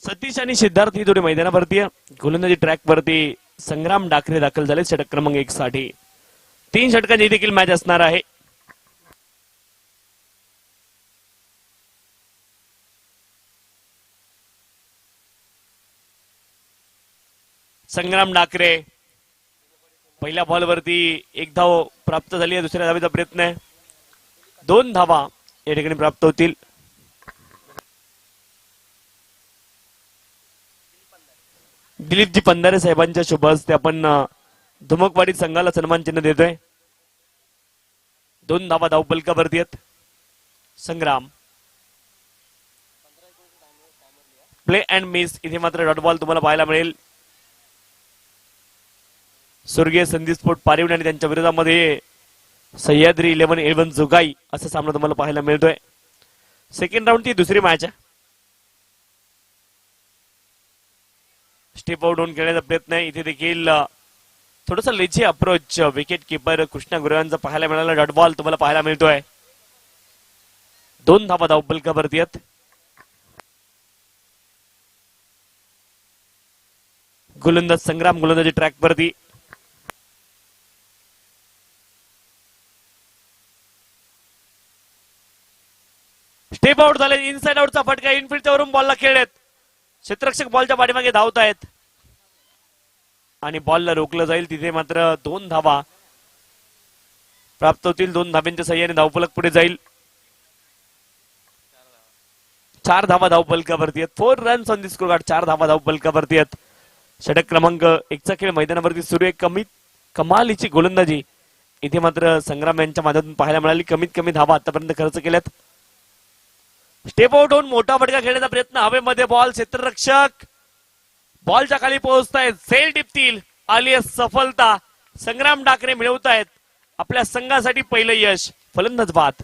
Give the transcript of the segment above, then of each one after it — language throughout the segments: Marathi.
सतीश आणि सिद्धार्थ ही दोन्ही मैदानावरती गोलंदाजी ट्रॅक वरती संग्राम डाकरे दाखल झाले षटक क्रमांक 1 साठी 3 षटकांची देखील मॅच असणार आहे. संग्राम डाकरे पहिल्या बॉल वरती 1 धाव प्राप्त झाली आहे. दुसऱ्या धावेचा प्रयत्न आहे. 2 धावा या ठिकाणी प्राप्त होतील. दिलीपजी पंधारे साहेबांच्या शुभ हस्ते आपण धुमकवाडी संघाला सन्मान चिन्ह देतोय. 2 धावा धावपलकावरती आहेत. संग्राम प्ले अँड मिस इथे मात्र डॉट बॉल तुम्हाला पाहायला मिळेल. स्वर्गीय संदीप स्पोर्ट पारिवणे आणि त्यांच्या विरोधामध्ये सह्याद्री 11 जुगाई असा सामना तुम्हाला पाहायला मिळतोय. सेकंड राऊंडची दुसरी मॅच आहे. स्टेप आउट होऊन खेळण्याचा प्रयत्न आहे. इथे देखील थोडासा lazy approach wicket keeper Krishna गुरुवांचा पाहायला मिळाला. डॉट बॉल तुम्हाला पाहायला मिळतोय. 2 धावा धावपलकावरती आहेत. गोलंदाज संग्राम गोलंदाजी ट्रॅक वरती. स्टेप आउट झाले. इनसाइड आउटचा फटका इनफिल्डच्या वरून बॉलला खेळत. क्षेत्ररक्षक बॉलच्या पाठीमागे धावत आहेत आणि बॉलला रोखलं जाईल. तिथे मात्र 2 धावा प्राप्त होतील. 2 धाब्यांच्या सहाय्याने धावफलक पुढे जाईल. 4 धावा धावपलकावरती आहेत. 4 runs on the score card. 4 धावा धावपलकावरती आहेत. षटक क्रमांक 1 चा खेळ मैदानावरती सुरू आहे. कमालीची गोलंदाजी इथे मात्र संग्राम यांच्या माध्यमातून पाहायला मिळाली. कमीत कमी धावा आतापर्यंत खर्च केल्यात. स्टेप आउट होऊन मोठा फटका खेळण्याचा प्रयत्न. हवेमध्ये बॉल. क्षेत्ररक्षक बॉलच्या खाली पोहोचतायत. सेल टिपतील. आली सफलता. संग्राम डाकरे मिळवतायत आपल्या संघासाठी पहिलं यश. फलंदाज बाद.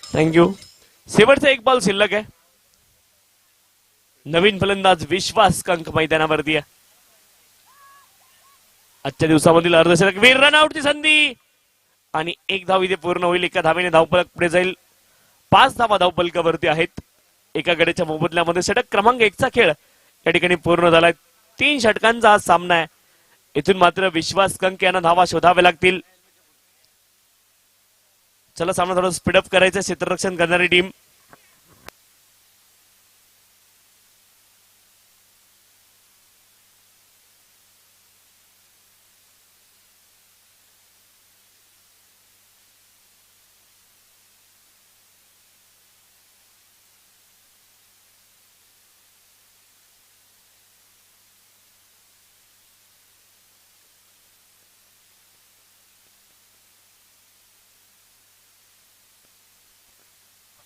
थँक्यू. शेवटचा 1 बॉल शिल्लक आहे. नवीन फलंदाज विश्वास कंक मैदानावरती आहे. आजच्या दिवसामधील अर्धशतक वीर रनआउटची संधी आणि 1 धाव इथे पूर्ण होईल. 1 धावेने धावफलक पुढे जाईल. 5 धावा धावफलकावरती आहेत. एका गड्याच्या मोबदल्यामध्ये षटक क्रमांक 1 चा खेळ या ठिकाणी पूर्ण झालाय. 3 षटकांचा हा सामना आहे. इथून मात्र विश्वास कंक यांना धावा शोधाव्या लागतील. चला सामना थोडं स्पीडअप करायचं. क्षेत्ररक्षण करणारी टीम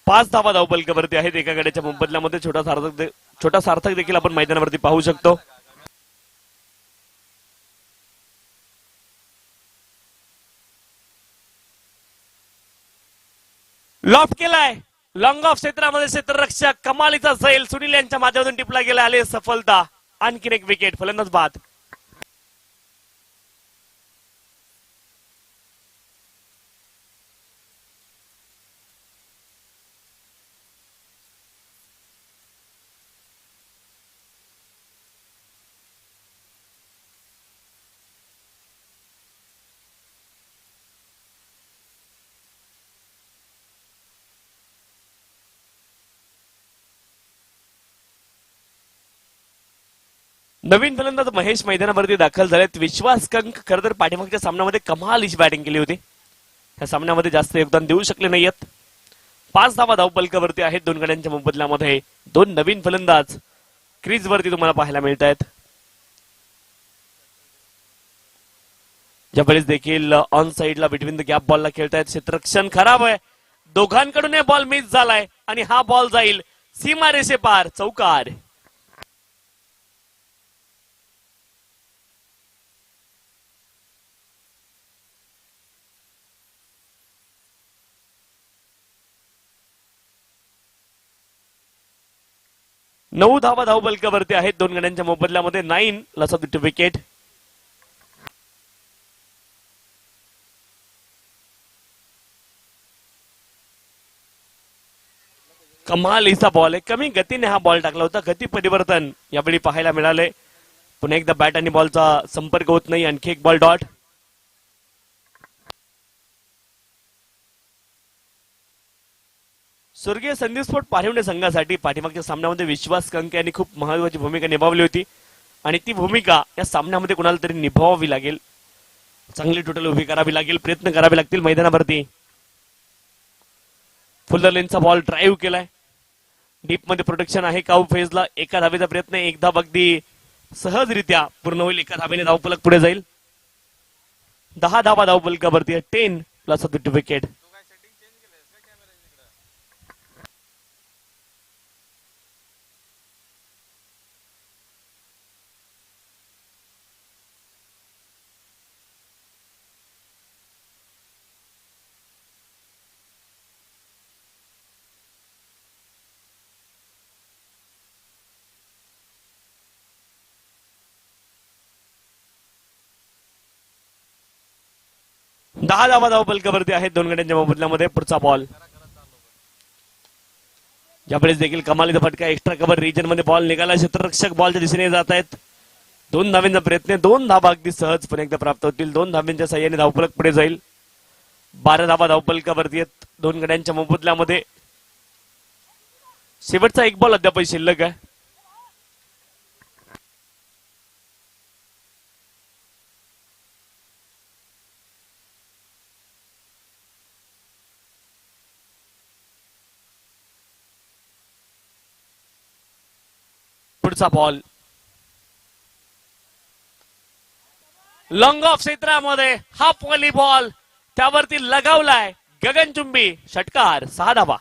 पाच धावा धावपलकावरती आहेत. एका गड्याच्या मोबदल्यामध्ये छोटा सार्थक देखील आपण मैदानावरती पाहू शकतो. लॉफ्ट केलाय. लॉंग ऑफ क्षेत्रामध्ये क्षेत्ररक्षक कमालीचा सैल सुनील यांच्या माध्यमातून टिपला गेला. आले सफलता. आणखीन एक विकेट. फलंदाज बाद. नवीन फलंदाज महेश मैदानावरती दाखल झालेत. विश्वास कंक खरं तर पाठीमागच्या सामन्यामध्ये कमालीची बॅटिंग केली होती. या सामन्यामध्ये जास्त योगदान देऊ शकले नाहीयेत. 5 धावा धावपलकावरती आहेत. 2 गड्यांच्या मोबदल्यामध्ये 2 नवीन फलंदाज क्रीज वरती तुम्हाला पाहायला मिळत आहेत. ज्यावेळेस देखील ऑन साइडला बिटवीन द गॅप बॉलला खेळतायत. क्षेत्ररक्षण खराब आहे, दोघांकडून हे बॉल मिस झालाय आणि हा बॉल जाईल सीमारेषे पार, चौकार. नऊ धावा धावफलकावरती आहेत दोन गड्यांच्या मोबदल्यामध्ये. 9 लॉस ऑफ द विकेट. कमालीचा बॉल आहे, कमी गतीने हा बॉल टाकला होता. गती परिवर्तन यावेळी पाहायला मिळाले. पुन्हा एकदा बॅट आणि बॉलचा संपर्क होत नाही. आणखी एक बॉल डॉट. स्वर्गीय संदीप स्पोर्ट पारिवणे संघासाठी पाठीमागच्या सामन्यामध्ये विश्वास कंके यांनी खूप महत्वाची भूमिका निभावली होती आणि ती भूमिका या सामन्यामध्ये कुणाला तरी निभावावी लागेल. चांगली टोटल उभी करावी लागेल, प्रयत्न करावे लागतील मैदानावरती. फुल लेनचा बॉल ड्राईव्ह केलाय. डीप मध्ये प्रोटेक्शन आहे काऊ फेजला. एका धावेचा प्रयत्न, एक धाव अगदी सहजरित्या पूर्ण होईल. एका धावेने धावफलक पुढे जाईल. 10 धावा धावफलकावरती. 10 प्लस ऑफ द विकेट. दहा धावा धावफलकावरती आहेत दोन गड्यांच्या मोबदल्यामध्ये. पुढचा बॉल, यावेळेस देखील कमालीचा फटका. एक्स्ट्रा कव्हर रिजन मध्ये बॉल निघाला. क्षेत्ररक्षक बॉलच्या दिशेने जात आहेत. 2 धावेंचा प्रयत्न, 2 धावा अगदी सहज पण एकदा प्राप्त होतील. 2 धावेंच्या साह्याने धावफलक पुढे जाईल. 12 धावा धावफलकावरती आहेत दोन गड्यांच्या मोबदल्यामध्ये. शेवटचा एक बॉल अद्याप शिल्लक आहे. पुढचा बॉल लॉंग ऑफ क्षेत्रामध्ये हाफ व्हॉलीबॉल त्यावरती लगावलाय. गगनचुंबी षटकार. 6 धावा.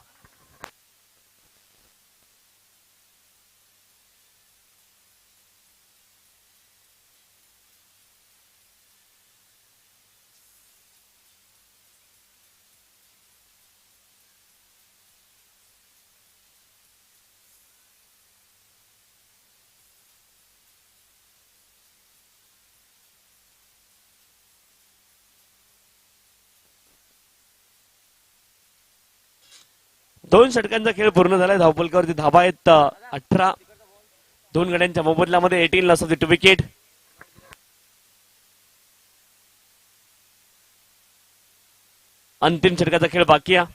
दोन षटकांचा खेळ पूर्ण झालाय. धावफलकावरती धावा आहेत 18. दोन गड्यांच्या मोबदल्यामध्ये 18 लॉस ऑफ द विकेट. अंतिम षटकाचा खेळ बाकी आहे.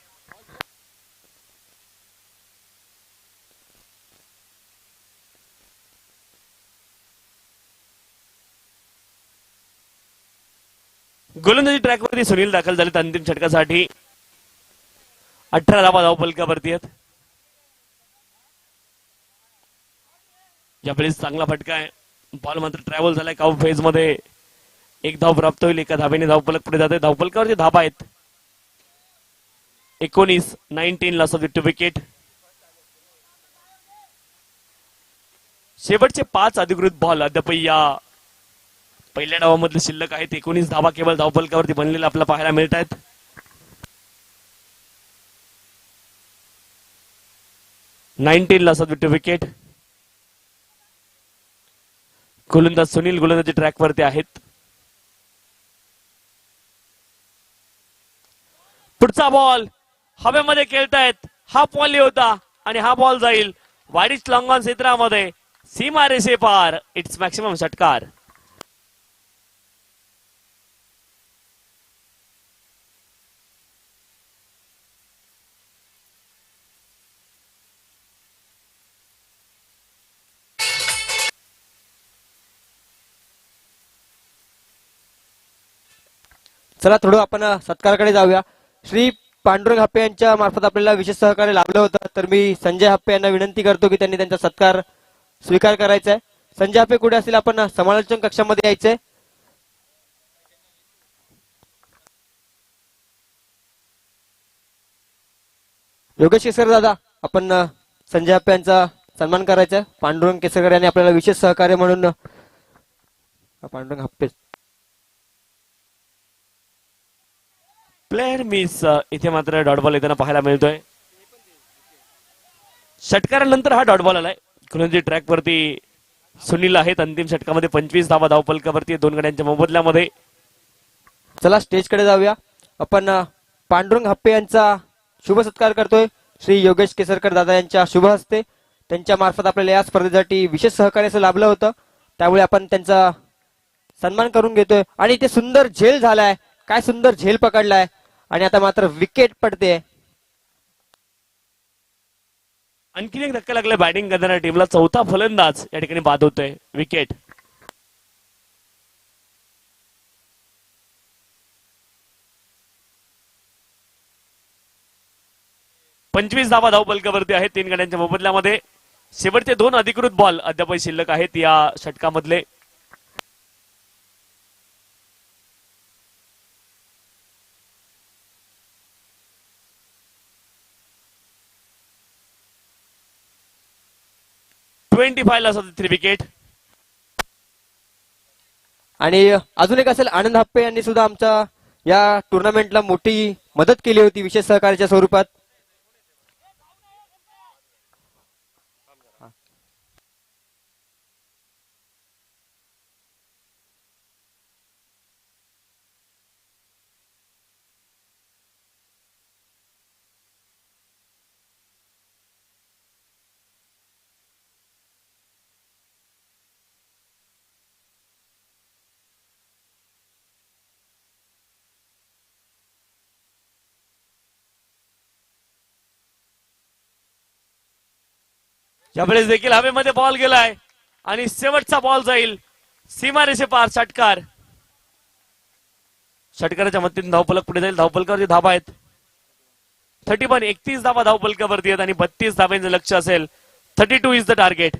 गोलंदाजी ट्रॅकवरती सुनील दाखल झालेत अंतिम षटकासाठी. 18 धावा धावफलकावरती आहेत. यावेळेस चांगला फटका आहे. बॉल मात्र ट्रॅव्हल झालाय काऊ फेज मध्ये. एक धाव प्राप्त होईल. एका धावेने धावफलक पुढे जाते. धावफलकावरती धावा आहेत 19. 19 लॉस ऑफ द विकेट. शेवटचे 5 अधिकृत बॉल अद्याप या पहिल्या डावामधले शिल्लक आहेत. 19 धावा केवळ धावफलकावरती बनलेल्या आपल्याला पाहायला मिळत आहेत. 19 लॉस ऑफ द विकेट. गोलंदाज सुनील गोलंदाजी ट्रॅकवरती आहेत. पुढचा बॉल हवेमध्ये खेळतायत. हा बॉल होता आणि हा बॉल जाईल वाडीच लॉंग ऑन क्षेत्रामध्ये. सीमारेषे पार. इट्स मॅक्सिमम षटकार. चला थोडं आपण सत्काराकडे जाऊया. श्री पांडुरंग हप्पे यांच्या मार्फत आपल्याला विशेष सहकार्य लाभलं होतं, तर मी संजय हप्पे यांना विनंती करतो की त्यांनी त्यांचा सत्कार स्वीकार करायचा आहे. संजय हप्पे कुठे असतील आपण समालोचन कक्षामध्ये यायचंय. योगेश केसरकर दादा, आपण संजय हप्पे यांचा सन्मान करायचा आहे. पांडुरंग केसरकर यांनी आपल्याला विशेष सहकार्य म्हणून पांडुरंग हप्पे प्लेअर मिस इथे मात्र डॉट बॉल येताना पाहायला मिळतोय. षटकारानंतर हा डॉट बॉल आलाय. कुलंजी ट्रॅक वरती सुनील आहेत. अंतिम षटकामध्ये 25 धावा धावपलकावरती दोन गड्यांच्या मोबदल्यामध्ये. चला स्टेजकडे जाऊया. आपण पांडुरंग हप्पे यांचा शुभ सत्कार करतोय. श्री योगेश केसरकर दादा यांच्या शुभ हस्ते त्यांच्या मार्फत आपल्याला या स्पर्धेसाठी विशेष सहकार्य असं लाभलं होतं. त्यामुळे आपण त्यांचा सन्मान करून घेतोय. आणि इथे सुंदर झेल झालाय. काय सुंदर झेल पकडलाय. आणि आता मात्र विकेट पडते. आणखीन एक धक्का लागलाय बॅटिंग करणाऱ्या टीमला. चौथा फलंदाज या ठिकाणी बाद होतोय. विकेट. पंचवीस धावा धावपलकावरती आहेत तीन गड्यांच्या मोबदल्यामध्ये. शेवटचे दोन अधिकृत बॉल अद्याप शिल्लक आहेत या षटकामधले. ला 3 विकेट. आणि अजून एक असेल आनंद हप्पे यांनी सुद्धा आमच्या या टुर्नामेंटला मोठी मदत केली होती विशेष सहकार्याच्या स्वरूपात. यावेळेस देखील हवेमध्ये बॉल गेलाय आणि शेवटचा बॉल जाईल सीमारेषे पार. षटकार. षटकाराच्या मदतीने धावपलक पुढे जाईल. धावपलकावरती धाबा आहेत 31 धावा धावपलकावरती आहेत आणि 32 धाब्यांचं लक्ष असेल. 32 इज द टार्गेट.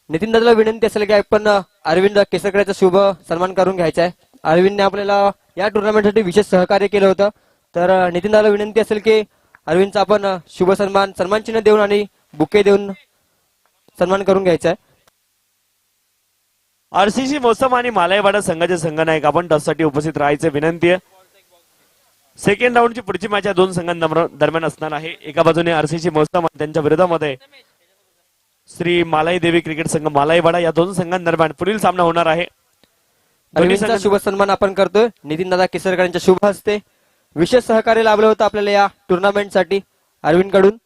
नितीन दादाला विनंती असेल की आपण अरविंद केसरकरचा शुभ सन्मान करून घ्यायचा आहे. अरविंदने आपल्याला या टुर्नामेंटसाठी विशेष सहकार्य केलं होतं. तर नितीन दादाला विनंती असेल की अरविंदचा आपण शुभ सन्मान चिन्ह देऊन आणि बुके देऊन सन्मान करून घ्यायचा आहे. आरसीसी मोसम आणि मालायवाडा संघाचे संघनायक आपण टॉससाठी उपस्थित राहायचे विनंती आहे. सेकंड राऊंडची पुढची मॅच या दोन संघांदरम्यान असणार आहे. एका बाजूने आरसीसी मोसम आणि त्यांच्या विरोधामध्ये श्री मालाई देवी क्रिकेट संघ मालाईवाडा. या दोन संघांदरम्यान पुढील सामना होणार आहे. अरविंदचा शुभ सन्मान आपण करतोय. नितीन दादा केसरकर यांच्या शुभ हस्ते विशेष सहकार्य लाभलं होतं आपल्याला या टुर्नामेंटसाठी अरविंद कडून.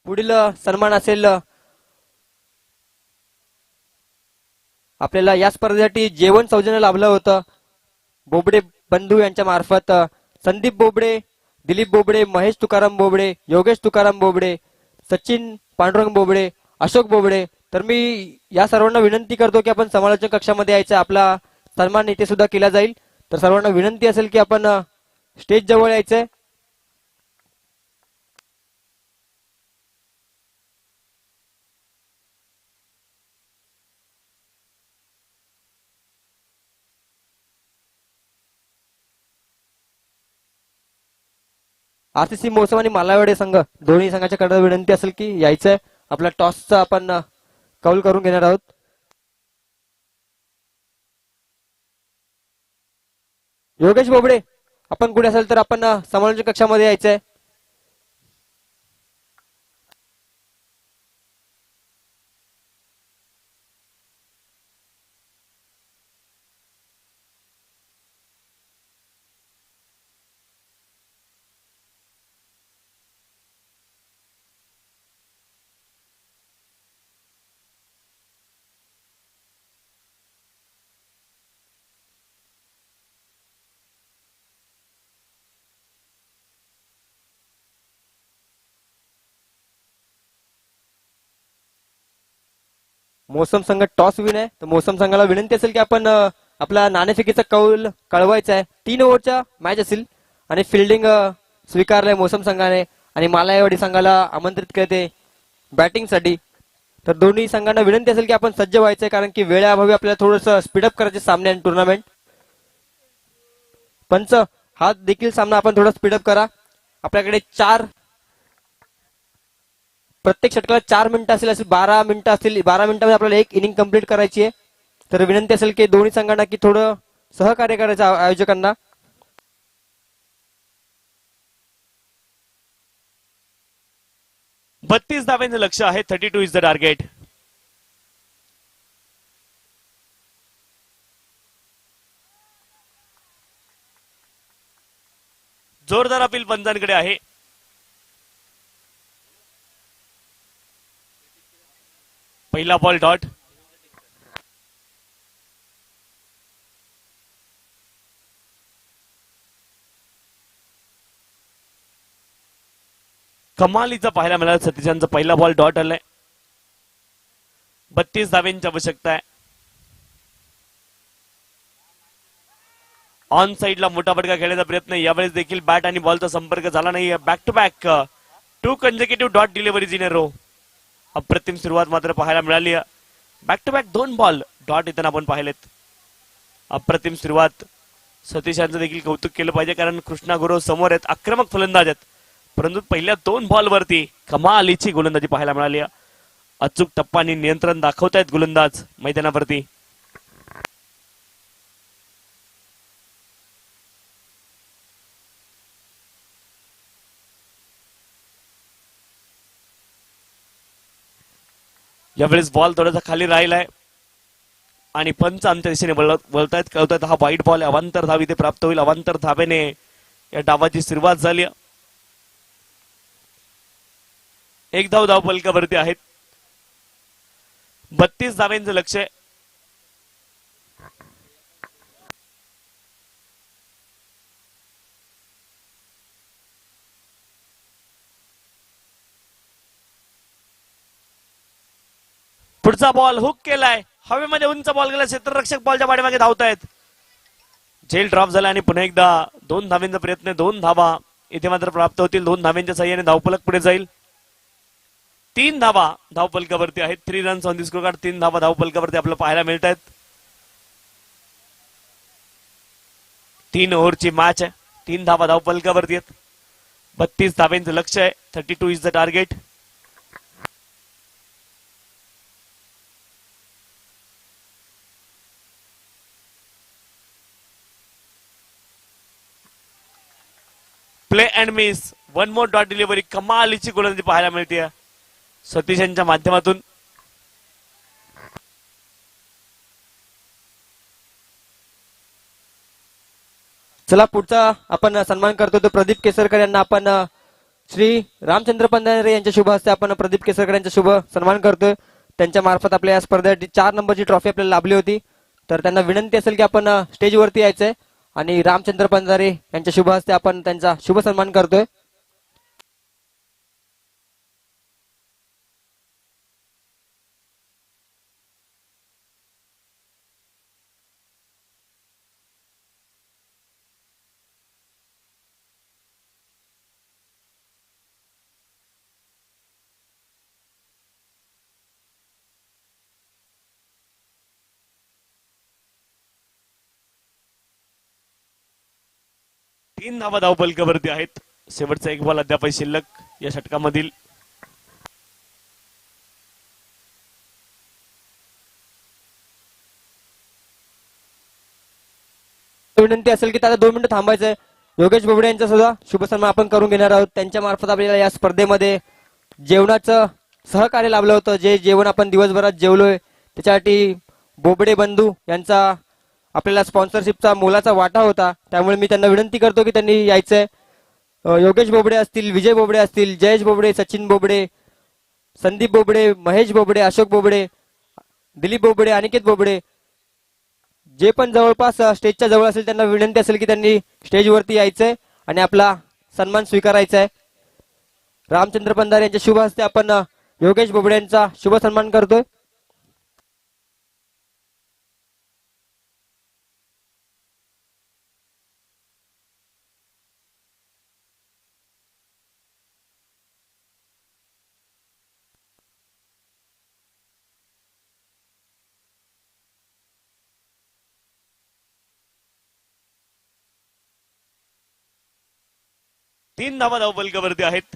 पुढील सन्मान असेल आपल्याला या स्पर्धेसाठी जेवण सौजन्य लाभलं होतं बोबडे बंधू यांच्या मार्फत. संदीप बोबडे, दिलीप बोबडे, महेश तुकाराम बोबडे, योगेश तुकाराम बोबडे, सचिन पांडुरंग बोबडे, अशोक बोबडे. तर मी या सर्वांना विनंती करतो की आपण समालोचक कक्षामध्ये यायचं. आपला सन्मान इथे सुद्धा केला जाईल. तर सर्वांना विनंती असेल की आपण स्टेज जवळ यायचंय. आरसीसी मोसम आणि मालावाडे संघ दोन्ही संघाच्या कडे विनंती असेल की यायचंय. आपला टॉसचा आपण कौल करून घेणार आहोत. योगेश बोबडे आपण कुठे असेल तर आपण समालोचक कक्षामध्ये यायचंय. मोसम संघ टॉस विन आहे, तर मोसम संघाला विनंती असेल की आपण आपला नाणेफेकीचा कौल कळवायचा आहे. 3 ओव्हरच्या मॅच असेल आणि फिल्डिंग स्वीकारलंय मोसम संघाने आणि मालायवाडी संघाला आमंत्रित करते बॅटिंगसाठी. तर दोन्ही संघांना विनंती असेल की आपण सज्ज व्हायचंय, कारण की वेळेअभावी आपल्याला थोडंसं स्पीडअप करायचे सामने आणि टुर्नामेंट. पंच, हा देखील सामना आपण थोडा स्पीडअप करा. आपल्याकडे प्रत्येक षटकाला 4 मिनिटं असेल 12 मिनिटं असतील. 12 मिनिटांमध्ये आपल्याला एक इनिंग कंप्लीट करायची आहे. तर विनंती असेल की दोन्ही संघांना की थोडं सहकार्य करायचं आयोजकांना. बत्तीस धाव्यांचं लक्ष आहे. 32 इज द टार्गेट. जोरदार अपील पंचांकडे आहे. पहिला बॉल डॉट. कमालीचा पाहायला मिळाला. सतीशांचा पहिला बॉल डॉट आलाय. 32 धाव्यांची आवश्यकता आहे. ऑन साइडला मोठा फटका खेळण्याचा प्रयत्न. यावेळेस देखील बॅट आणि बॉलचा संपर्क झाला नाही. Back to back 2 consecutive dot deliveries in a row. अप्रतिम सुरुवात मात्र पाहायला मिळाली. Back to back 2 ball dot इथं आपण पाहिलेत. अप्रतिम सुरुवात. सतीशांचं देखील कौतुक केलं पाहिजे, कारण कृष्णा गुरव समोर आहेत, आक्रमक फलंदाज आहेत, परंतु पहिल्या 2 बॉलवरती कमालीची गोलंदाजी पाहायला मिळाली. अचूक टप्पानी नियंत्रण दाखवतायत गोलंदाज मैदानावरती. यावेळेस बॉल थोडासा खाली राहिलाय आणि पंच आमच्या दिशेने वळतायत कळतायत. हा वाईट बॉल अवांतर धाव इथे प्राप्त होईल. अवांतर धावेने या डावाची सुरुवात झाली. 1 धाव धाव फलकावरती आहेत. 32 धाव्यांचं लक्ष आहे. पुढचा बॉल हुक केलाय. हवेमध्ये उंच बॉल गेला. क्षेत्ररक्षक बॉलच्या पाठीमागे धावतायत. झेल ड्रॉप झाला आणि पुन्हा एकदा 2 धाव्यांचा प्रयत्न. 2 धावा इथे मात्र प्राप्त होतील. 2 धाव्यांच्या साह्याने धावफलक पुढे जाईल. 3 धावा धावफलकावरती आहेत. 3 runs on the score card. 3 धावा धावफलकावरती आपल्याला पाहायला मिळत आहेत. 3 ओव्हरची मॅच आहे. 3 धावा धावफलकावरती आहेत. 32 धाव्यांचं लक्ष आहे. 32 is the target. Play and miss. 1 more dot delivery. कमालीची गोलंदाजी पाहायला मिळते सतीश यांच्या माध्यमातून. चला पुढचा आपण सन्मान करतो तो प्रदीप केसरकर यांना आपण श्री रामचंद्र पंधारे यांच्या शुभ हस्ते आपण प्रदीप केसरकर यांचा शुभ सन्मान करतोय. त्यांच्या मार्फत आपल्या या स्पर्धेसाठी 4 नंबरची ट्रॉफी आपल्याला लाभली होती. तर त्यांना विनंती असेल की आपण स्टेजवरती यायचंय आणि रामचंद्र पंधारे यांच्या शुभ हस्ते आपण त्यांचा शुभ सन्मान करतोय. तीन धावा धावफलकावरती आहेत. शेवटचा 1 बॉल अद्याप शिल्लक या षटकामधील. विनंती असेल की त्याला 2 मिनिटं थांबायचंय. योगेश बोबडे यांचा सुद्धा शुभ सन्मान आपण करून घेणार आहोत. त्यांच्या मार्फत आपल्याला या स्पर्धेमध्ये जेवणाचं सहकार्य लाभलं होतं. जे जेवण आपण दिवसभरात जेवलोय त्याच्यासाठी बोबडे बंधू यांचा आपल्याला स्पॉन्सरशिपचा मोलाचा वाटा होता. त्यामुळे मी त्यांना विनंती करतो की त्यांनी यायचंय. योगेश बोबडे असतील, विजय बोबडे असतील, जयेश बोबडे, सचिन बोबडे, संदीप बोबडे, महेश बोबडे, अशोक बोबडे, दिलीप बोबडे, अनिकेत बोबडे, जे पण जवळपास स्टेजच्या जवळ असेल त्यांना विनंती असेल की त्यांनी स्टेजवरती यायचंय आणि आपला सन्मान स्वीकारायचा आहे. रामचंद्र पंधारे यांच्या शुभ हस्ते आपण योगेश बोबडे यांचा शुभ सन्मान करतोय. 3 धावा धावफलकावरती आहेत.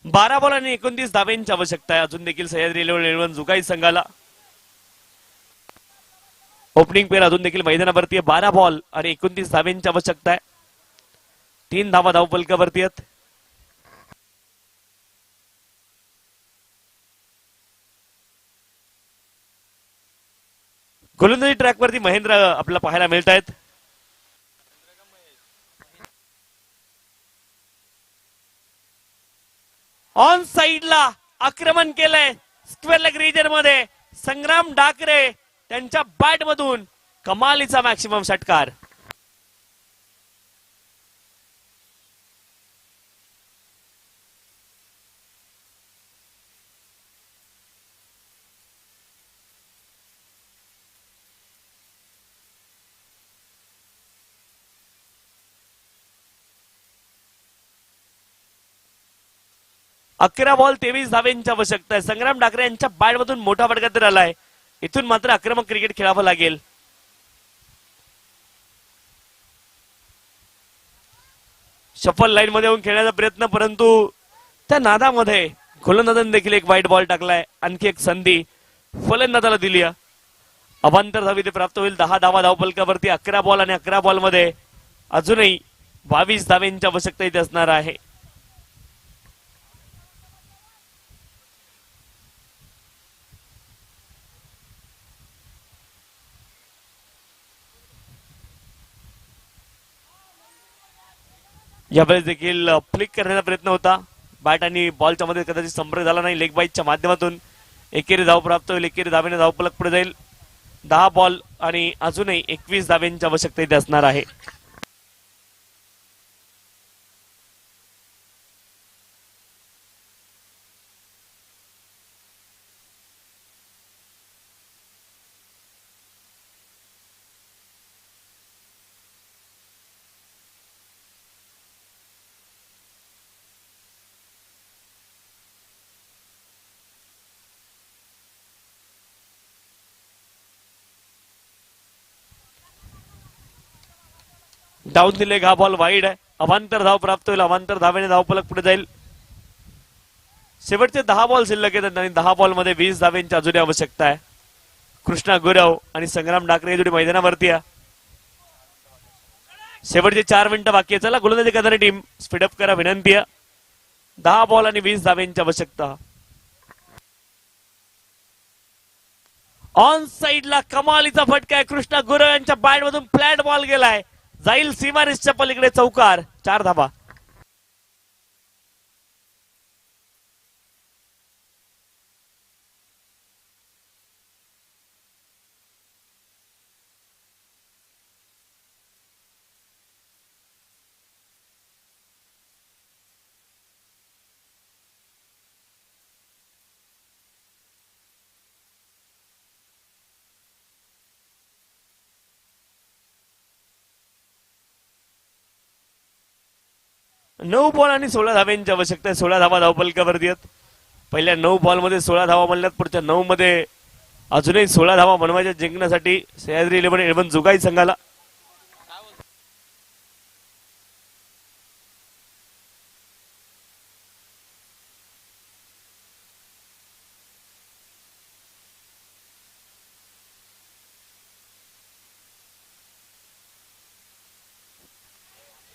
बारा बॉल आणि 29 धाब्यांची आवश्यकता आहे अजून देखील सह्याद्री 11 जुगाई संघाला. ओपनिंग पेर अजून देखील मैदानावरती 12 बॉल आणि 29 धाब्यांची आवश्यकता आहे. 3 धावा धावफलकावरती आहेत. गोलंदाजी ट्रॅक वरती महेंद्र आपल्याला पाहायला मिळत आहेत. ऑन साइडला आक्रमण केलंय स्क्वेअर लेग रिजन मध्ये संग्राम डाकरे त्यांच्या बॅट मधून कमालीचा मॅक्सिमम षटकार. अकरा बॉल 23 धाव्यांची आवश्यकता आहे. संग्राम डाकरे यांच्या बॅट मधून मोठा फटका तर आलाय. इथून मात्र आक्रमक क्रिकेट खेळावं लागेल. शफल लाईन मध्ये येऊन खेळण्याचा प्रयत्न परंतु त्या नादामध्ये गोलंदाजाने देखील एक वाईट बॉल टाकलाय. आणखी एक संधी फलंदाजाला दिली. अवांतर धावी ते प्राप्त होईल. 10 धावा धावफलकावरती. 11 बॉल आणि 11 बॉल मध्ये अजूनही 22 धाव्यांची आवश्यकता इथे असणार आहे. यावेळेस देखील फ्लिक करण्याचा प्रयत्न होता. बॅट आणि बॉलच्या मध्ये कदाचित संपर्क झाला नाही. लेग बाईटच्या माध्यमातून एकेरी धाव प्राप्त होईल. एकेरी धावेने धावफलक पुढे जाईल. 10 बॉल आणि अजूनही 21 धाव्यांची आवश्यकता इथे असणार आहे. डाऊन दिले. हा बॉल वाईड आहे. अवांतर धाव प्राप्त होईल. अवांतर धावेने धावफलक पुढे जाईल. शेवटचे 10 बॉल शिल्लक आहेत आणि 10 बॉल मध्ये 20 धाव्यांची अजूनही आवश्यकता आहे. कृष्णा गुरव आणि संग्राम डाकरे ही जोडी मैदानावरती आहे. शेवटचे 4 मिनिटं बाकी आहे. चला गोलंदाजी करणारी टीम स्पीडअप करा विनंती आहे. 10 बॉल आणि 20 धाव्यांची आवश्यकता. ऑन साइडला कमालीचा फटका आहे. कृष्णा गुरव यांच्या बॅट मधून फ्लॅट बॉल गेलाय. जाईल सीमारेषच्या पलीकडे. चौकार. 4 धावा. नऊ बॉल आणि 16 धाव्यांची आवश्यकता आहे. 16 धावा धावफलकावरती आहेत. पहिल्या 9 बॉल मध्ये 16 धावा म्हणल्यात. पुढच्या 9 मध्ये अजूनही 16 धावा बनवायच्या जिंकण्यासाठी सह्याद्री 11 जुगाई संघाला.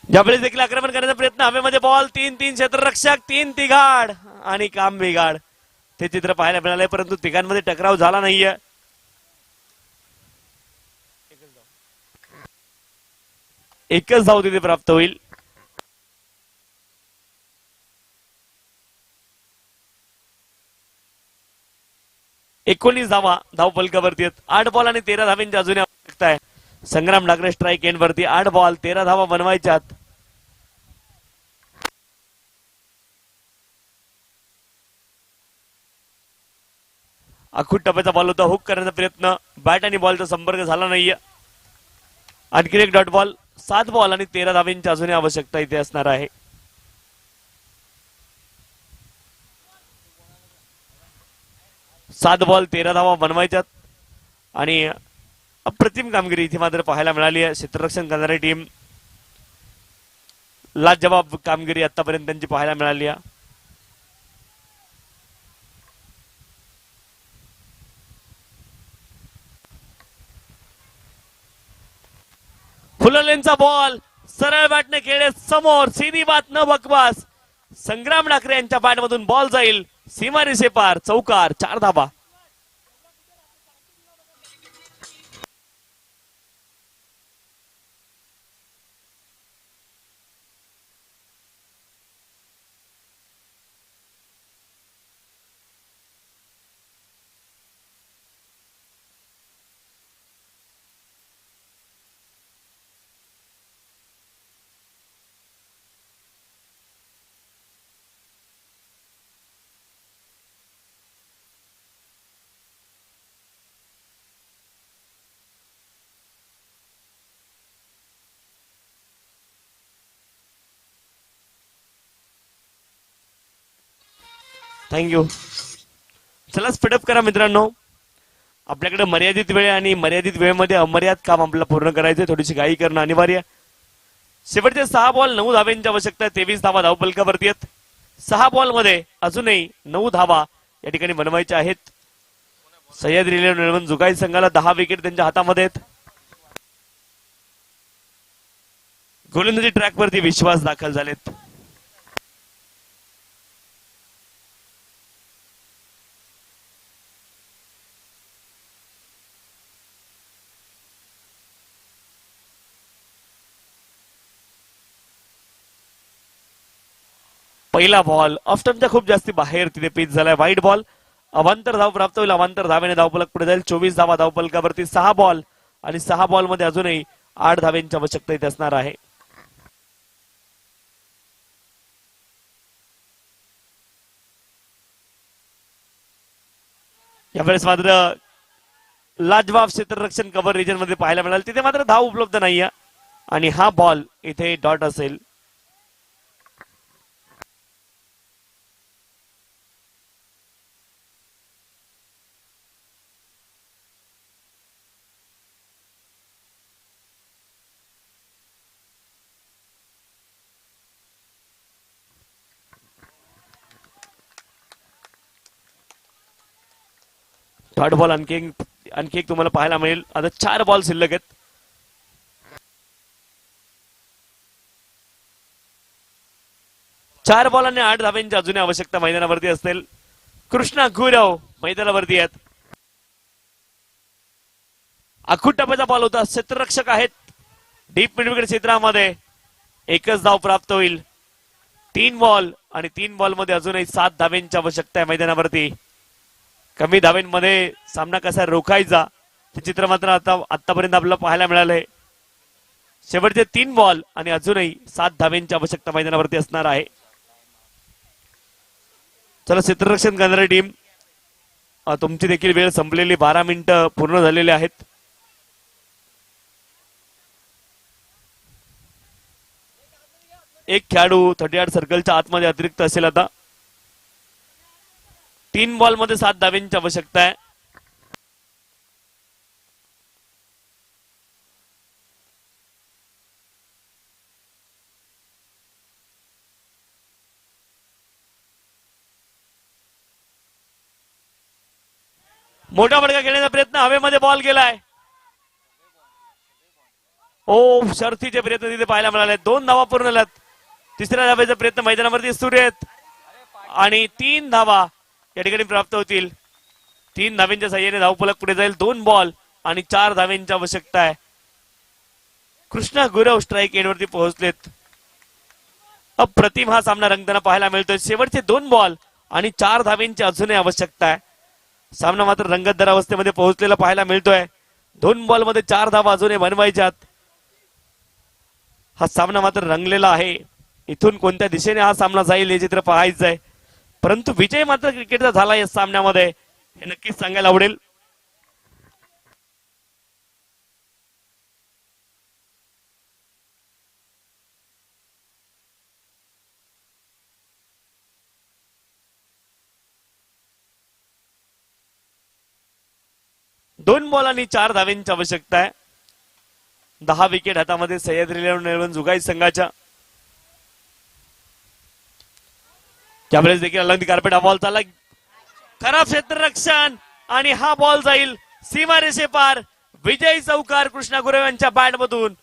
यावेळेस देखील आक्रमण करण्याचा प्रयत्न. हवेमध्ये बॉल. 3-3 क्षेत्ररक्षक. 3 तिघाड आणि काम बिघाड. ते चित्र पाहायला मिळालंय परंतु तिघांमध्ये टकराव झाला नाहीये. एकच धाव तिथे प्राप्त होईल. एकोणीस धावा धावफलकावरती आहेत. 8 बॉल आणि 13 धाव्यांची अजूनही आवश्यकता आहे. संग्राम डाकरे स्ट्राईक एंड वरती. 8 बॉल 13 धावा बनवायच्यात. अखूट टप्प्याचा बॉल होता. हुक करण्याचा प्रयत्न. बॅट आणि बॉलचा संपर्क झाला नाहीये. आणखी एक डॉट बॉल. 7 बॉल आणि 13 धाव्यांची अजूनही आवश्यकता इथे असणार आहे. 7 बॉल 13 धावा बनवायच्यात आणि अप्रतिम कामगिरी इथे मात्र पाहायला मिळाली आहे. क्षेत्ररक्षण करणारी टीम लाजवाब कामगिरी आतापर्यंत त्यांची पाहायला मिळाली आहे. फुललेंचा बॉल सरळ बॅटने खेळे समोर, सीधी बात न बकवास. संग्राम ठाकरे यांच्या बॅटमधून बॉल जाईल सीमारेषे पार, चौकार, 4 धाबा. थँक्यू. चला स्पीडअप करा मित्रांनो. आपल्याकडे मर्यादित वेळ आणि मर्यादित वेळेमध्ये अमर्याद काम आपल्याला पूर्ण करायचंय. थोडीशी घाई करणं अनिवार्य. शेवटचे 6 बॉल 9 धाब्यांची आवश्यकता आहे. 23 धावा धावफलकावरती आहेत. 6 बॉल मध्ये अजूनही 9 धावा या ठिकाणी बनवायच्या आहेत. सह्याद्री इलेव्हन जुगाई संघाला 10 विकेट त्यांच्या हातामध्ये आहेत. गोलंदाजी ट्रॅकवरती विश्वास दाखल झालेत. पहिला बॉल ऑफ्टनच्या खूप जास्ती बाहेर तिथे पिच झालाय. वाईट बॉल. अवांतर धाव प्राप्त होईल. अवांतर धावेने धावफलक पुढे जाईल. 24 धावा धावफलकावरती. 6 बॉल आणि 6 बॉल मध्ये अजूनही 8 धाव्यांची आवश्यकता इथे असणार आहे. यावेळेस मात्र लाजवाब क्षेत्ररक्षण कव्हर रिजन मध्ये पाहायला मिळाल. तिथे मात्र धाव उपलब्ध नाहीये आणि हा बॉल इथे डॉट असेल. थर्ड बॉल आणखी एक तुम्हाला पाहायला मिळेल. आता 4 बॉल शिल्लक आहेत. चार बॉल आणि 8 धाब्यांची अजूनही आवश्यकता मैदानावरती असेल. कृष्णा गुरव मैदानावरती आहेत. आखूड टप्प्याचा बॉल होता. क्षेत्ररक्षक आहेत. डीप मिडविकेट क्षेत्रामध्ये एकच धाव प्राप्त होईल. 3 बॉल आणि 3 बॉल मध्ये अजूनही 7 धाब्यांची आवश्यकता आहे मैदानावरती. कमी धाब्यांमध्ये सामना कसा रोखायचा ते चित्र मात्र आतापर्यंत आपल्याला पाहायला मिळालंय. शेवटचे 3 बॉल आणि अजूनही 7 धाब्यांची आवश्यकता मैदानावरती असणार आहे. चला क्षेत्ररक्षण करणारी टीम, तुमची देखील वेळ संपलेली. 12 मिनिटं पूर्ण झालेली आहेत. एक खेळाडू 38 सर्कलच्या आतमध्ये अतिरिक्त असेल. आता 3 बॉल मध्ये 7 धाब्यांची आवश्यकता आहे. मोठा फटका घेण्याचा प्रयत्न, हवेमध्ये बॉल गेलाय. ओ शर्थीचे प्रयत्न तिथे पाहायला मिळाले. 2 धावा पूर्ण झाल्यात. तिसऱ्या धाब्याचा प्रयत्न मैदानावरती सुरू आहेत आणि 3 धावा या ठिकाणी प्राप्त होतील. 3 धाव्यांच्या साह्याने धावफलक पुढे जाईल. 2 बॉल आणि 4 धाव्यांची आवश्यकता आहे. कृष्णा गुरव स्ट्राईक एंडवरती पोहोचलेत. अप्रतिम हा सामना रंगताना पाहायला मिळतोय. शेवटचे 2 बॉल आणि 4 धाव्यांची अजूनही आवश्यकता आहे. सामना मात्र रंगतदार अवस्थेमध्ये पोहोचलेला पाहायला मिळतोय. 2 बॉल मध्ये 4 धावा अजूनही बनवायच्यात. हा सामना मात्र रंगलेला आहे. इथून कोणत्या दिशेने हा सामना जाईल हे चित्र पाहायचं आहे. परंतु विजय मात्र क्रिकेटचा झाला या सामन्यामध्ये हे नक्कीच सांगायला आवडेल. 2 बॉल आणि 4 धावांची आवश्यकता आहे. 10 विकेट हातामध्ये सह्याद्री इलेव्हन जुगाई संघाच्या. त्यावेळेस देखील अलंदी कार्पेट हा बॉल चालला, खराब क्षेत्ररक्षण आणि हा बॉल जाईल सीमारेषे पार. विजयी चौकार कृष्णा गुरव यांच्या बॅट मधून.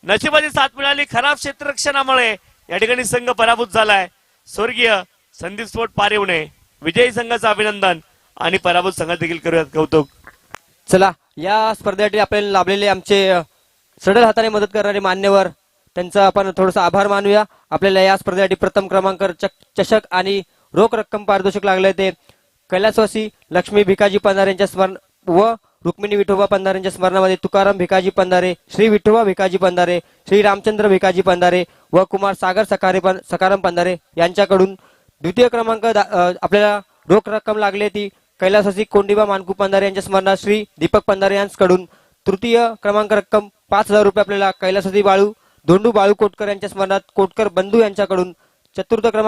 नशिबाची साथ मिळाली खराब क्षेत्ररक्षणामुळे या ठिकाणी संघ पराभूत झालाय. स्वर्गीय संदीप स्फोट पारिवणे विजयी संघाचं अभिनंदन आणि पराभूत संघात देखील करूयात कौतुक. चला, या स्पर्धेसाठी आपल्याला लाभलेले आमचे सडल हाताने मदत करणारे मान्यवर, त्यांचा आपण थोडासा आभार मानूया. आपल्याला या स्पर्धेसाठी प्रथम क्रमांक चषक आणि रोख रक्कम पारितोषिक लागले ते कैलासवासी लक्ष्मी भिकाजी पंधारे यांच्या स्मरण व रुक्मिणी विठोबा पंधारे यांच्या स्मरणामध्ये तुकाराम भिकाजी पंधारे, श्री विठोबा भिकाजी पंधारे, श्री रामचंद्र भिकाजी पंधारे व कुमार सागर सकाराम पंधारे यांच्याकडून. द्वितीय क्रमांक आपल्याला रोख रक्कम लागली ती कैलासवासी कोंडिबा मानकू पंधारे यांच्या स्मरणात श्री दीपक पंधारे यांच्याकडून. तृतीय क्रमांक रक्कम 5,000 रुपये आपल्याला कैलासवासी धोंडू बाळू कोटकर यांच्या स्मरणात कोटकर बंधू यांच्याकडून. चतुर्थ क्रमांक